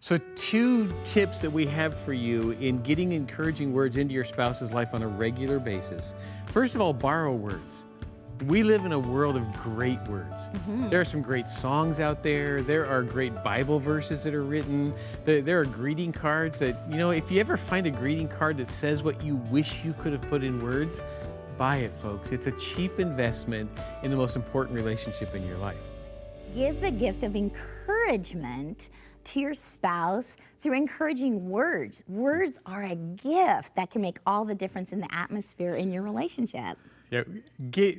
So 2 tips that we have for you in getting encouraging words into your spouse's life on a regular basis. First of all, borrow words. We live in a world of great words. There are some great songs out there. There are great Bible verses that are written. There are greeting cards that, if you ever find a greeting card that says what you wish you could have put in words, buy it, folks. It's a cheap investment in the most important relationship in your life. Give the gift of encouragement to your spouse through encouraging words. Words are a gift that can make all the difference in the atmosphere in your relationship. Yeah,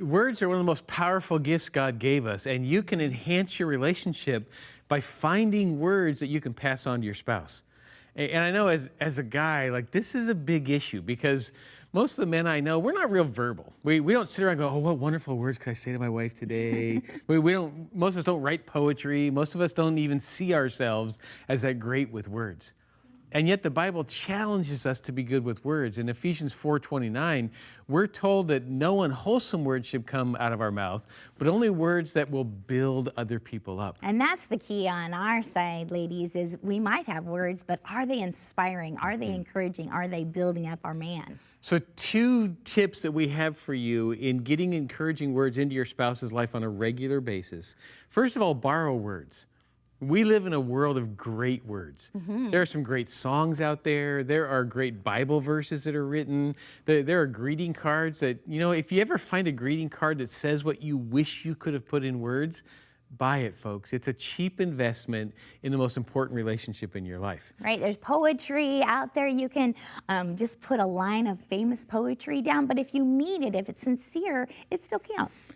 words are one of the most powerful gifts God gave us, and you can enhance your relationship by finding words that you can pass on to your spouse. And I know as a guy, this is a big issue because most of the men I know, we're not real verbal. We don't sit around and go, oh, what wonderful words could I say to my wife today? Most of us don't write poetry. Most of us don't even see ourselves as that great with words. And yet the Bible challenges us to be good with words. In Ephesians 4:29, we're told that no unwholesome words should come out of our mouth, but only words that will build other people up. And that's the key on our side, ladies, is we might have words, but are they inspiring? Are they encouraging? Are they building up our man? So 2 tips that we have for you in getting encouraging words into your spouse's life on a regular basis. First of all, borrow words. We live in a world of great words. There are some great songs out there. There are great Bible verses that are written. There are greeting cards that, if you ever find a greeting card that says what you wish you could have put in words, buy it, folks. It's a cheap investment in the most important relationship in your life. Right, there's poetry out there. You can just put a line of famous poetry down, but if you mean it, if it's sincere, it still counts.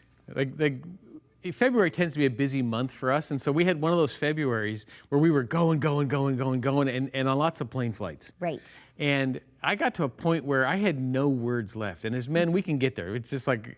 February tends to be a busy month for us, and so we had one of those Februaries where we were going, and on lots of plane flights. Right. And I got to a point where I had no words left, and as men, we can get there. It's just like...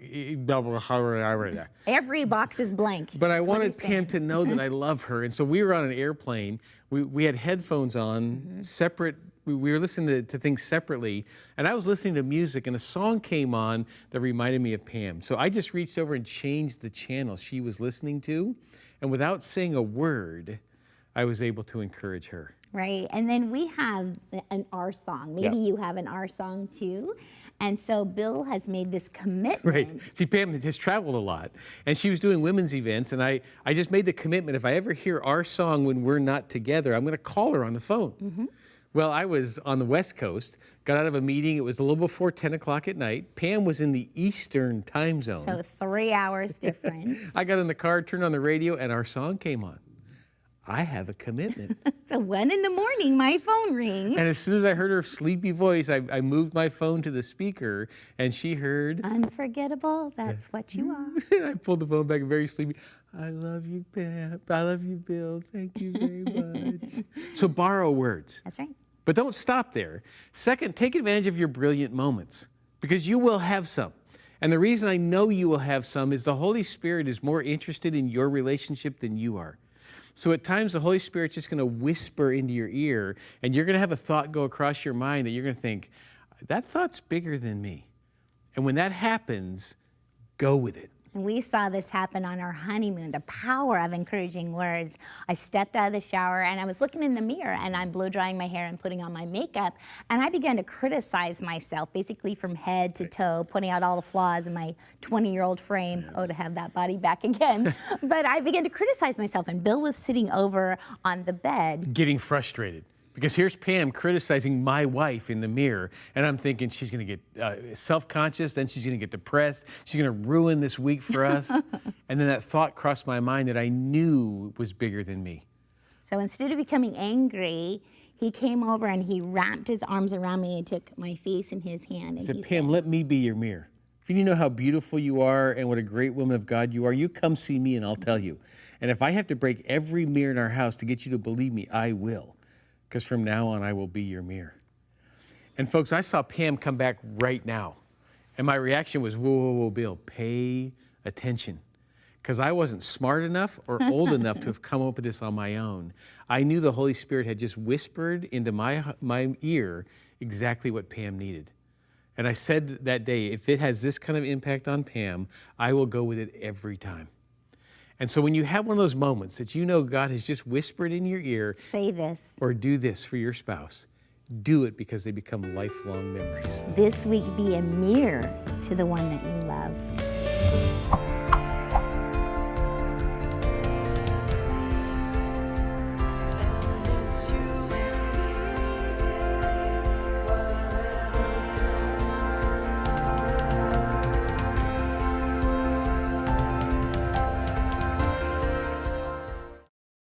Every box is blank. But I wanted Pam to know that I love her, and so we were on an airplane. We had headphones on, separate... We were listening to things separately, and I was listening to music, and a song came on that reminded me of Pam. So I just reached over and changed the channel she was listening to, and without saying a word, I was able to encourage her. Right, and then we have an our song. Maybe you have an our song too. And so Bill has made this commitment. Right. See, Pam has traveled a lot, and she was doing women's events, and I just made the commitment, if I ever hear our song when we're not together, I'm going to call her on the phone. Well, I was on the West Coast, got out of a meeting. It was a little before 10 o'clock at night. Pam was in the Eastern time zone. So 3 hours difference. I got in the car, turned on the radio, and our song came on. I have a commitment. So 1 a.m, my phone rings. And as soon as I heard her sleepy voice, I moved my phone to the speaker, and she heard... Unforgettable, that's what you are. And I pulled the phone back very sleepy. I love you, Pam. I love you, Bill. Thank you very much. So borrow words. That's right. But don't stop there. Second, take advantage of your brilliant moments, because you will have some. And the reason I know you will have some is the Holy Spirit is more interested in your relationship than you are. So at times the Holy Spirit's just going to whisper into your ear, and you're going to have a thought go across your mind that you're going to think, that thought's bigger than me. And when that happens, go with it. And we saw this happen on our honeymoon, the power of encouraging words. I stepped out of the shower and I was looking in the mirror and I'm blow drying my hair and putting on my makeup. And I began to criticize myself, basically from head to toe, pointing out all the flaws in my 20-year-old frame. Oh, to have that body back again. But I began to criticize myself, and Bill was sitting over on the bed. Getting frustrated. Because here's Pam criticizing my wife in the mirror, and I'm thinking she's going to get self-conscious, then she's going to get depressed, she's going to ruin this week for us. And then that thought crossed my mind that I knew was bigger than me. So instead of becoming angry, he came over and he wrapped his arms around me and took my face in his hand. And he said, Pam, let me be your mirror. If you know how beautiful you are and what a great woman of God you are, you come see me and I'll tell you. And if I have to break every mirror in our house to get you to believe me, I will. Because from now on, I will be your mirror. And folks, I saw Pam come back right now. And my reaction was, whoa, Bill, pay attention. Because I wasn't smart enough or old enough to have come up with this on my own. I knew the Holy Spirit had just whispered into my ear exactly what Pam needed. And I said that day, if it has this kind of impact on Pam, I will go with it every time. And so when you have one of those moments that you know God has just whispered in your ear, Say this. or do this for your spouse, do it because they become lifelong memories. This week, be a mirror to the one that you